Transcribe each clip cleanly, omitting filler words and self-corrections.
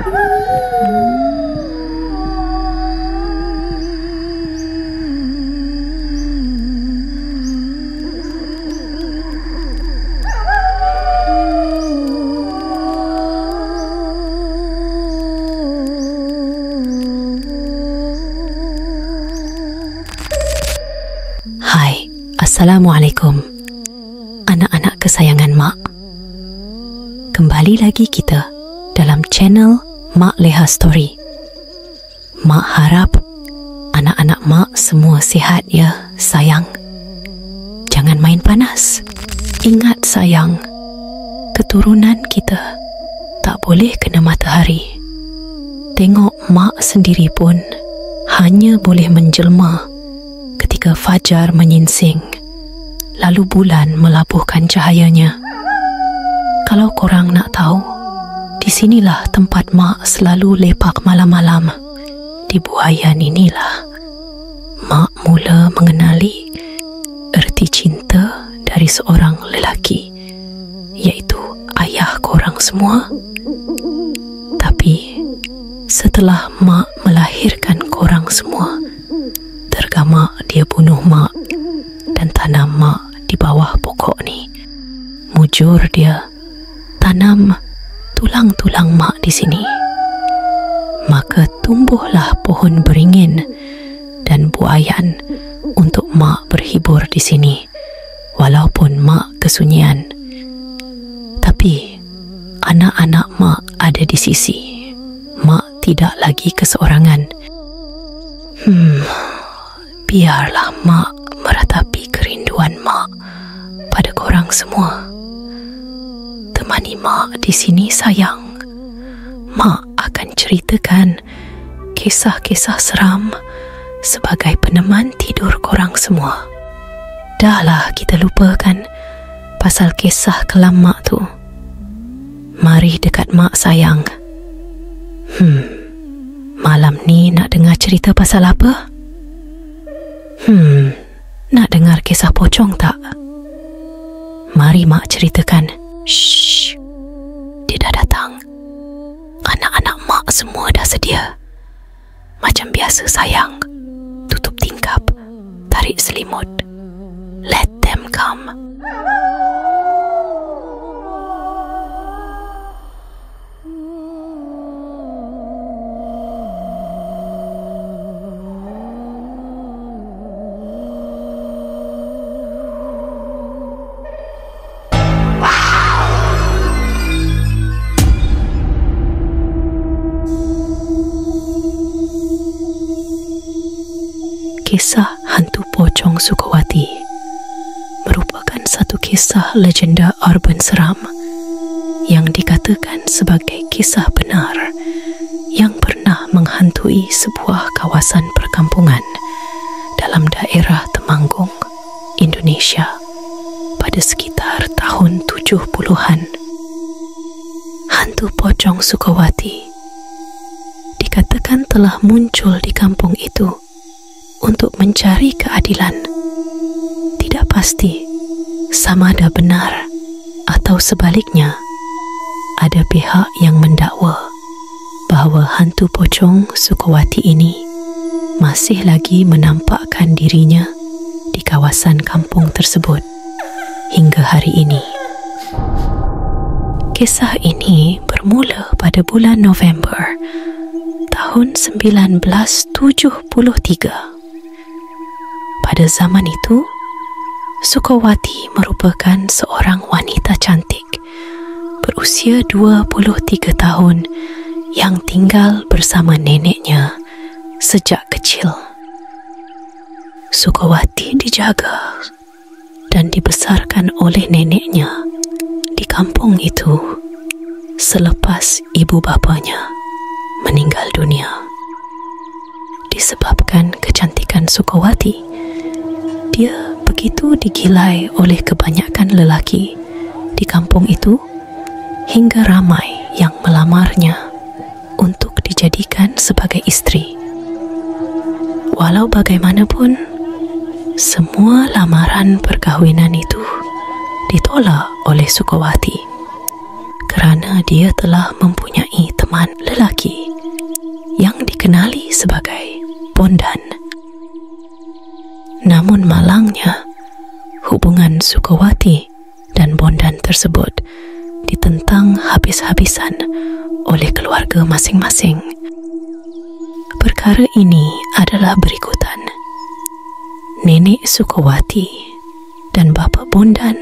Hai, Assalamualaikum anak-anak kesayangan Mak. Kembali lagi kita dalam channel Mak Leha Story. Mak harap anak-anak Mak semua sihat ya, sayang. Jangan main panas. Ingat sayang, keturunan kita tak boleh kena matahari. Tengok Mak sendiri pun hanya boleh menjelma ketika fajar menyingsing, lalu bulan melabuhkan cahayanya. Kalau korang nak tahu, di sinilah tempat Mak selalu lepak malam-malam. Di buaian inilah Mak mula mengenali erti cinta dari seorang lelaki, iaitu ayah korang semua. Tapi setelah Mak melahirkan korang semua, tergamak dia bunuh Mak dan tanam Mak di bawah pokok ni. Mujur dia tanam tulang-tulang Mak di sini. Maka tumbuhlah pohon beringin dan buaian untuk Mak berhibur di sini, walaupun Mak kesunyian. Tapi anak-anak Mak ada di sisi. Mak tidak lagi keseorangan. Biarlah Mak meratapi kerinduan Mak pada korang semua. Temani Mak di sini sayang. Mak akan ceritakan kisah-kisah seram sebagai peneman tidur korang semua. Dahlah kita lupakan pasal kisah kelam Mak tu. Mari dekat Mak sayang. Malam ni nak dengar cerita pasal apa? Nak dengar kisah pocong tak? Mari Mak ceritakan. Shh, dia dah datang. Anak-anak Mak semua dah sedia. Macam biasa sayang, tutup tingkap, tarik selimut. Let them come. Kisah hantu pocong Sukawati merupakan satu kisah legenda urban seram yang dikatakan sebagai kisah benar yang pernah menghantui sebuah kawasan perkampungan dalam daerah Temanggung, Indonesia pada sekitar tahun 70-an. Hantu pocong Sukawati dikatakan telah muncul di kampung itu untuk mencari keadilan. Tidak pasti sama ada benar atau sebaliknya. Ada pihak yang mendakwa bahawa hantu pocong Sukawati ini masih lagi menampakkan dirinya di kawasan kampung tersebut hingga hari ini. Kisah ini bermula pada bulan November tahun 1973. Pada zaman itu, Sukawati merupakan seorang wanita cantik berusia 23 tahun yang tinggal bersama neneknya sejak kecil. Sukawati dijaga dan dibesarkan oleh neneknya di kampung itu selepas ibu bapanya meninggal dunia. Disebabkan kecantikan Sukawati, dia begitu digilai oleh kebanyakan lelaki di kampung itu hingga ramai yang melamarnya untuk dijadikan sebagai isteri. Walau bagaimanapun, semua lamaran perkahwinan itu ditolak oleh Sukawati kerana dia telah mempunyai teman lelaki Bondan. Namun malangnya, hubungan Sukawati dan Bondan tersebut ditentang habis-habisan oleh keluarga masing-masing. Perkara ini adalah berikutan. Nenek Sukawati dan bapa Bondan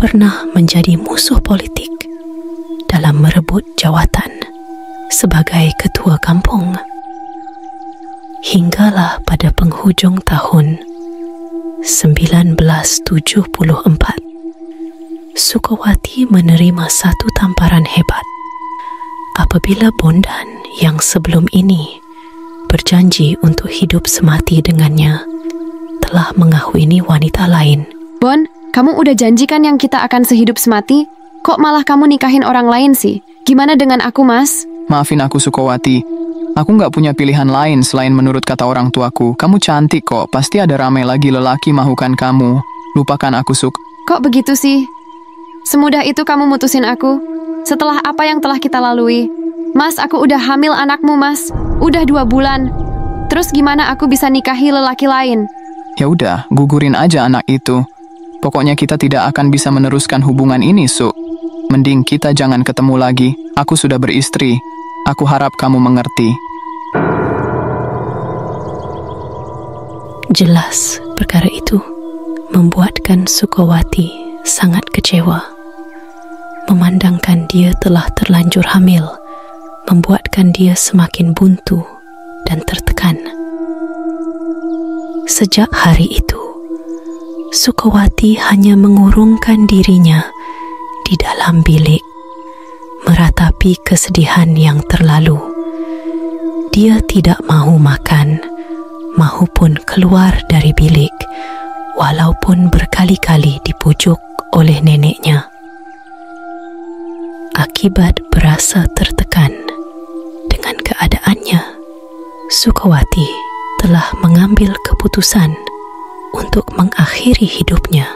pernah menjadi musuh politik dalam merebut jawatan sebagai ketua kampung. Hinggalah pada penghujung tahun 1974, Sukawati menerima satu tamparan hebat apabila Bondan yang sebelum ini berjanji untuk hidup semati dengannya telah mengahwini wanita lain. Bon, kamu udah janjikan yang kita akan sehidup semati? Kok malah kamu nikahin orang lain sih? Gimana dengan aku, Mas? Maafin aku, Sukawati. Aku nggak punya pilihan lain selain menurut kata orang tuaku. Kamu cantik kok, pasti ada ramai lagi lelaki mahukan kamu. Lupakan aku, Suk. Kok begitu sih? Semudah itu kamu mutusin aku? Setelah apa yang telah kita lalui? Mas, aku udah hamil anakmu, Mas. Udah 2 bulan. Terus gimana aku bisa nikahi lelaki lain? Ya udah, gugurin aja anak itu. Pokoknya kita tidak akan bisa meneruskan hubungan ini, Suk. Mending kita jangan ketemu lagi. Aku sudah beristri. Aku harap kamu mengerti. Jelas perkara itu membuatkan Sukawati sangat kecewa. Memandangkan dia telah terlanjur hamil, membuatkan dia semakin buntu dan tertekan. Sejak hari itu, Sukawati hanya mengurungkan dirinya di dalam bilik, meratapi kesedihan yang terlalu. Dia tidak mahu makan, mahupun keluar dari bilik, walaupun berkali-kali dipujuk oleh neneknya. Akibat berasa tertekan dengan keadaannya, Sukawati telah mengambil keputusan untuk mengakhiri hidupnya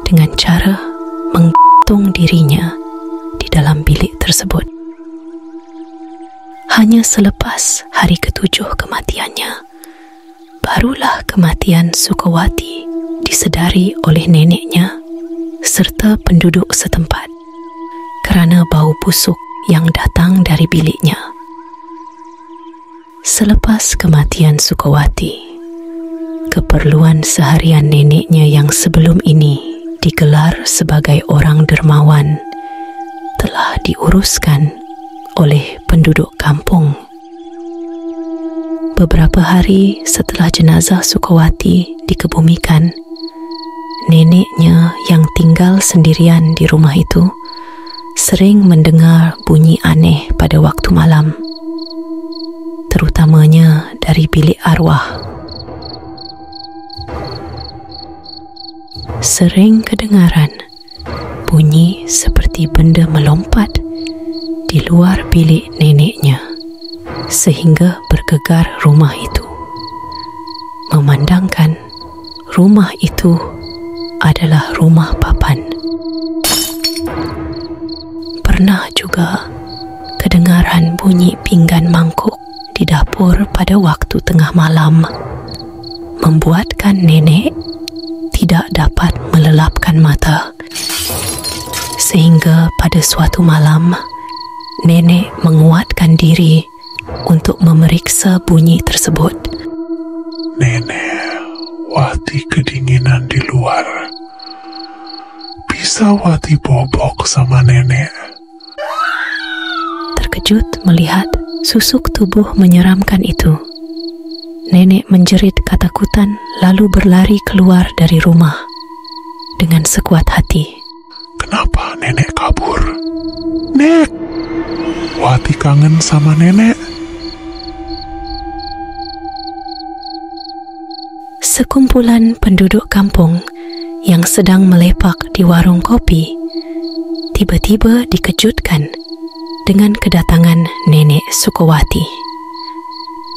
dengan cara menggantung dirinya di dalam bilik tersebut. Hanya selepas hari ke-7 kematiannya, barulah kematian Sukawati disedari oleh neneknya serta penduduk setempat kerana bau busuk yang datang dari biliknya. Selepas kematian Sukawati, keperluan seharian neneknya yang sebelum ini digelar sebagai orang dermawan telah diuruskan oleh penduduk kampung. Beberapa hari setelah jenazah Sukawati dikebumikan, neneknya yang tinggal sendirian di rumah itu sering mendengar bunyi aneh pada waktu malam, terutamanya dari bilik arwah. Sering kedengaran bunyi seperti benda melompat di luar bilik neneknya, sehingga bergegar rumah itu. Memandangkan rumah itu adalah rumah papan. Pernah juga kedengaran bunyi pinggan mangkuk di dapur pada waktu tengah malam, membuatkan nenek tidak dapat melelapkan mata. Sehingga pada suatu malam, nenek menguatkan diri untuk memeriksa bunyi tersebut. Nenek, Wati kedinginan di luar. Bisa Wati bobok sama nenek? Terkejut melihat susuk tubuh menyeramkan itu, nenek menjerit ketakutan lalu berlari keluar dari rumah dengan sekuat hati. Kenapa nenek kabur? Nek, Wati kangen sama nenek. Sekumpulan penduduk kampung yang sedang melepak di warung kopi tiba-tiba dikejutkan dengan kedatangan nenek Sukawati.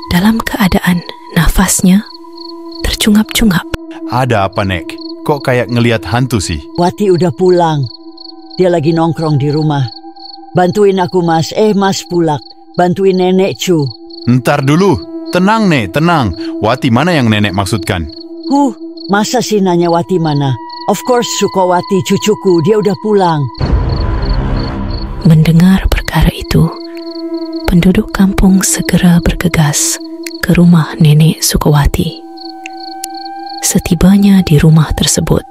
Dalam keadaan nafasnya tercungap-cungap. Ada apa, Nek? Kok kayak ngelihat hantu sih? Wati udah pulang. Dia lagi nongkrong di rumah. Bantuin aku, Mas. Mas Pulak. Bantuin nenek, Cu. Ntar dulu. Tenang, Nek, tenang. Wati mana yang nenek maksudkan? Masa sih nanya Wati mana? Of course Sukawati, cucuku, dia udah pulang. Mendengar perkara itu, penduduk kampung segera bergegas ke rumah nenek Sukawati. Setibanya di rumah tersebut,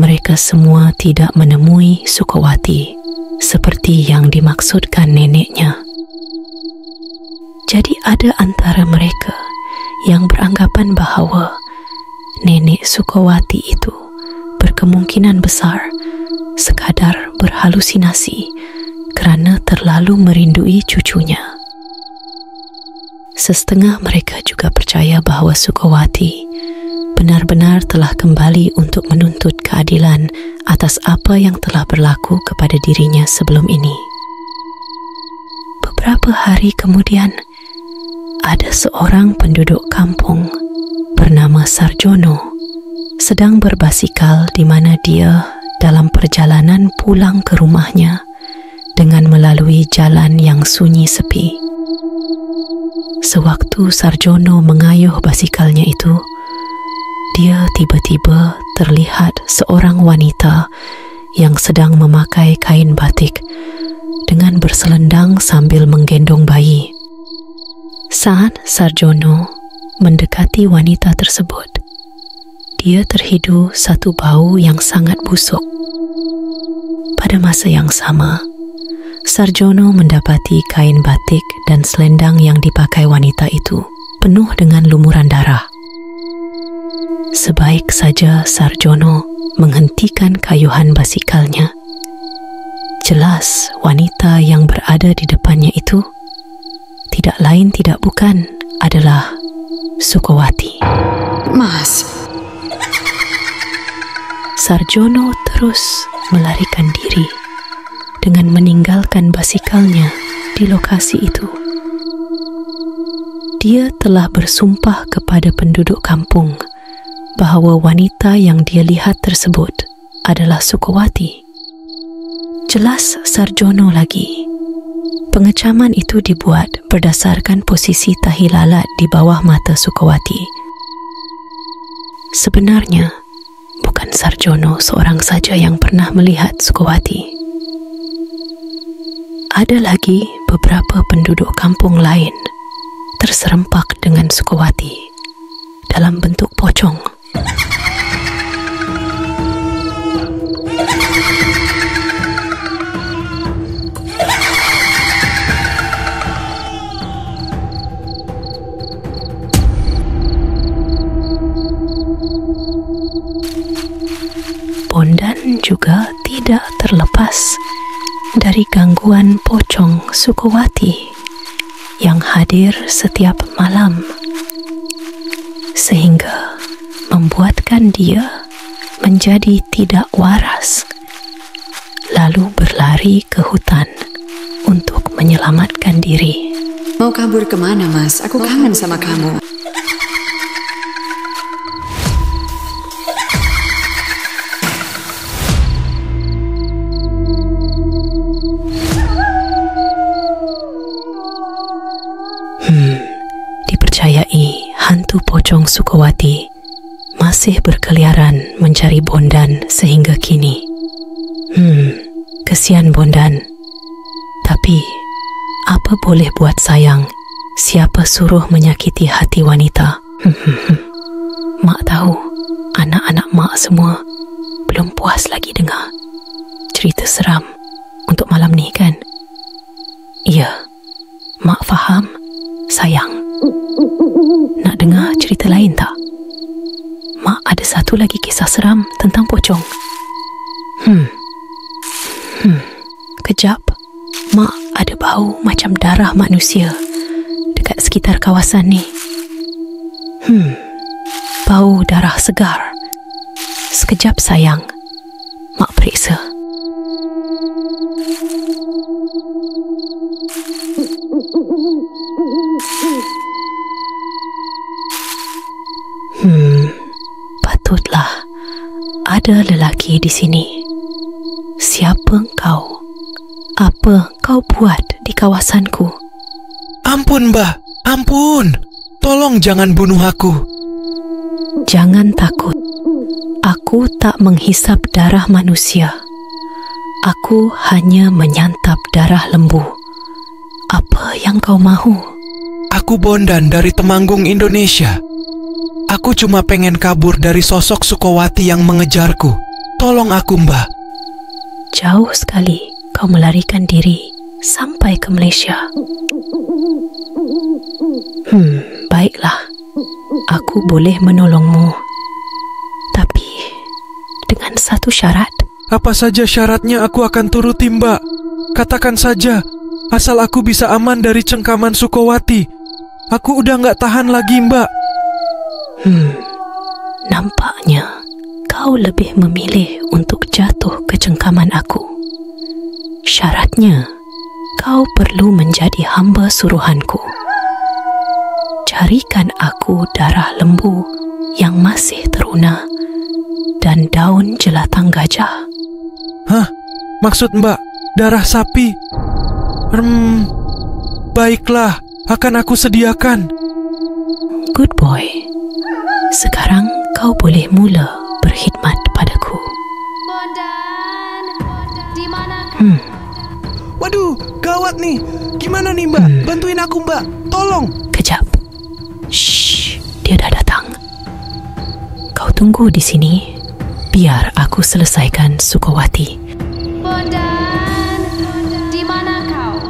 mereka semua tidak menemui Sukawati seperti yang dimaksudkan neneknya. Jadi ada antara mereka yang beranggapan bahawa nenek Sukawati itu berkemungkinan besar sekadar berhalusinasi kerana terlalu merindui cucunya. Setengah mereka juga percaya bahawa Sukawati benar-benar telah kembali untuk menuntut keadilan atas apa yang telah berlaku kepada dirinya sebelum ini. Beberapa hari kemudian, ada seorang penduduk kampung bernama Sarjono sedang berbasikal di mana dia dalam perjalanan pulang ke rumahnya dengan melalui jalan yang sunyi sepi. Sewaktu Sarjono mengayuh basikalnya itu, dia tiba-tiba terlihat seorang wanita yang sedang memakai kain batik dengan berselendang sambil menggendong bayi. Saat Sarjono mendekati wanita tersebut, dia terhidu satu bau yang sangat busuk. Pada masa yang sama, Sarjono mendapati kain batik dan selendang yang dipakai wanita itu penuh dengan lumuran darah. Sebaik saja Sarjono menghentikan kayuhan basikalnya, jelas wanita yang berada di depannya itu tidak lain tidak bukan adalah Sukawati. Mas, Sarjono terus melarikan diri dengan meninggalkan basikalnya di lokasi itu. Dia telah bersumpah kepada penduduk kampung bahawa wanita yang dia lihat tersebut adalah Sukawati. Jelas Sarjono lagi. Pengecaman itu dibuat berdasarkan posisi tahi lalat di bawah mata Sukawati. Sebenarnya, bukan Sarjono seorang saja yang pernah melihat Sukawati. Ada lagi beberapa penduduk kampung lain terserempak dengan Sukawati dalam bentuk pocong. Bondan juga tidak terlepas dari gangguan pocong Sukawati yang hadir setiap malam, sehingga membuatkan dia menjadi tidak waras, lalu berlari ke hutan untuk menyelamatkan diri. mau kabur kemana, Mas? Aku kangen sama kamu. Dipercayai hantu pocong Sukawati masih berkeliaran mencari Bondan sehingga kini. Kesian Bondan. Tapi, apa boleh buat sayang? Siapa suruh menyakiti hati wanita? Mak tahu, anak-anak mak semua belum puas lagi dengar cerita seram untuk malam ni kan? Ya, mak faham, sayang. Nak dengar cerita lain tak? Mak ada satu lagi kisah seram tentang pocong. Kejap, mak ada bau macam darah manusia dekat sekitar kawasan ni. Bau darah segar. Sekejap sayang, mak periksa. Patutlah ada lelaki di sini. Siapa engkau? Apa kau buat di kawasanku? Ampun, Mbah. Ampun. Tolong jangan bunuh aku. Jangan takut. Aku tak menghisap darah manusia. Aku hanya menyantap darah lembu. Apa yang kau mahu? Aku Bondan dari Temanggung, Indonesia. Aku cuma pengen kabur dari sosok Sukowati yang mengejarku. Tolong aku, Mbak. Jauh sekali kau melarikan diri sampai ke Malaysia. Baiklah. Aku boleh menolongmu. Tapi dengan satu syarat. Apa saja syaratnya aku akan turuti, Mbak. Katakan saja, asal aku bisa aman dari cengkaman Sukowati. Aku udah gak tahan lagi, Mbak. Nampaknya kau lebih memilih untuk jatuh ke cengkaman aku. Syaratnya, kau perlu menjadi hamba suruhanku. Carikan aku darah lembu yang masih teruna dan daun jelatang gajah. Hah? Maksud Mbak, darah sapi? Baiklah, akan aku sediakan. Good boy. Sekarang kau boleh mula berkhidmat padaku. Bondan, di mana? Waduh, gawat nih. Gimana nih, Mbak? Bantuin aku, Mbak. Tolong. Kejap. Shh, dia dah datang. Kau tunggu di sini, biar aku selesaikan Sukowati. Bondan, di mana kau?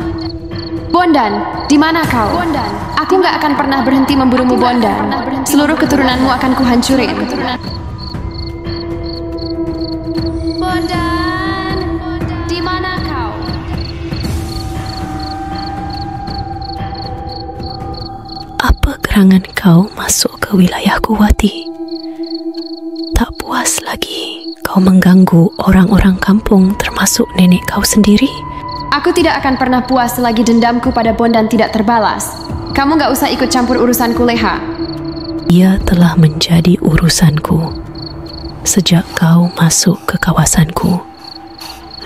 Bondan, di mana kau? Bondan, aku nggak akan pernah berhenti memburumu, Bondan. Seluruh keturunanmu akan kuhancurin. Bondan, di mana kau? Apa gerangan kau masuk ke wilayahku, Wati? Tak puas lagi kau mengganggu orang-orang kampung termasuk nenek kau sendiri? Aku tidak akan pernah puas selagi dendamku pada Bondan tidak terbalas. Kamu nggak usah ikut campur urusanku, Leha. Ia telah menjadi urusanku sejak kau masuk ke kawasanku.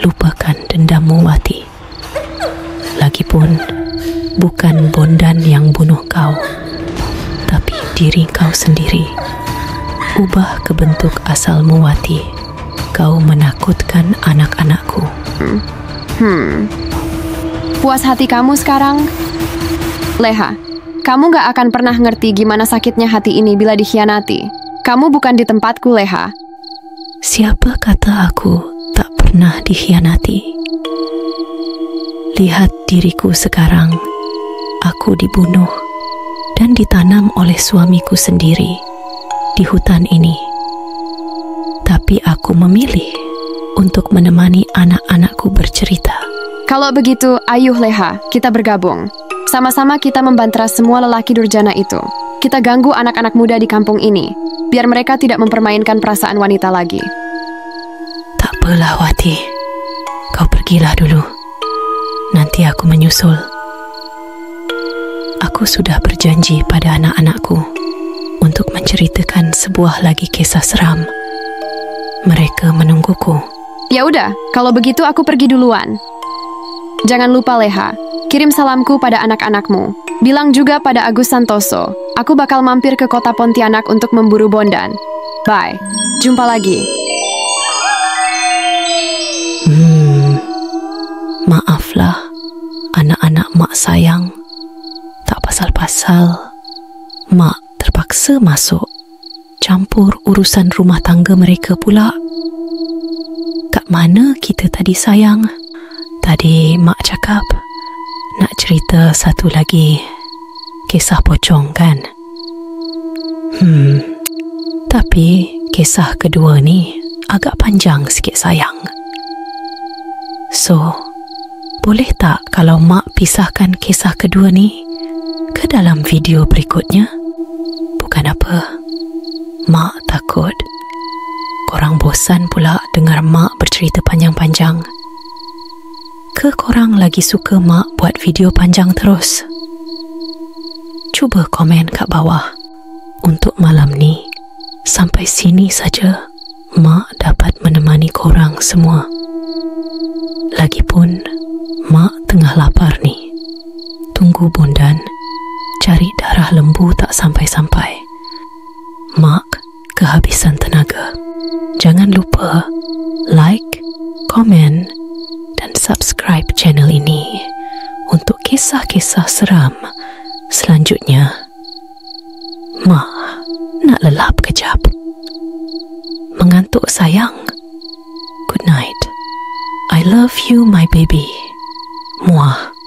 Lupakan dendammu, Wati. Lagipun, bukan Bondan yang bunuh kau, tapi diri kau sendiri. Ubah ke bentuk asalmu, Wati. Kau menakutkan anak-anakku. Puas hati kamu sekarang? Leha, kamu gak akan pernah ngerti gimana sakitnya hati ini bila dikhianati. Kamu bukan di tempatku, Leha. Siapa kata aku tak pernah dikhianati? Lihat diriku sekarang. Aku dibunuh dan ditanam oleh suamiku sendiri di hutan ini. Tapi aku memilih untuk menemani anak-anakku bercerita. Kalau begitu, ayuh Leha, kita bergabung. Sama-sama kita membantras semua lelaki durjana itu. Kita ganggu anak-anak muda di kampung ini, biar mereka tidak mempermainkan perasaan wanita lagi. Tak apalah, Wati. Kau pergilah dulu. Nanti aku menyusul. Aku sudah berjanji pada anak-anakku untuk menceritakan sebuah lagi kisah seram. Mereka menungguku. Ya udah, kalau begitu aku pergi duluan. Jangan lupa, Leha, kirim salamku pada anak-anakmu. Bilang juga pada Agus Santoso, aku bakal mampir ke kota Pontianak untuk memburu Bondan. Bye. Jumpa lagi. Maaflah, anak-anak mak sayang. Tak pasal-pasal, mak terpaksa masuk campur urusan rumah tangga mereka pula. Kat mana kita tadi, sayang? Tadi mak cakap nak cerita satu lagi kisah pocong, kan? Tapi kisah kedua ni agak panjang sikit, sayang. So, boleh tak kalau mak pisahkan kisah kedua ni ke dalam video berikutnya? Bukan apa, mak takut korang bosan pula dengar mak bercerita panjang-panjang. Ke korang lagi suka mak buat video panjang terus? Cuba komen kat bawah. Untuk malam ni, sampai sini saja mak dapat menemani korang semua. Lagipun, mak tengah lapar ni. Tunggu Bondan cari darah lembu tak sampai-sampai. Mak kehabisan tenaga. Jangan lupa like, komen dan subscribe channel ini untuk kisah-kisah seram selanjutnya. Mak nak lelap kejap. Mengantuk sayang. Good night. I love you my baby. Muah.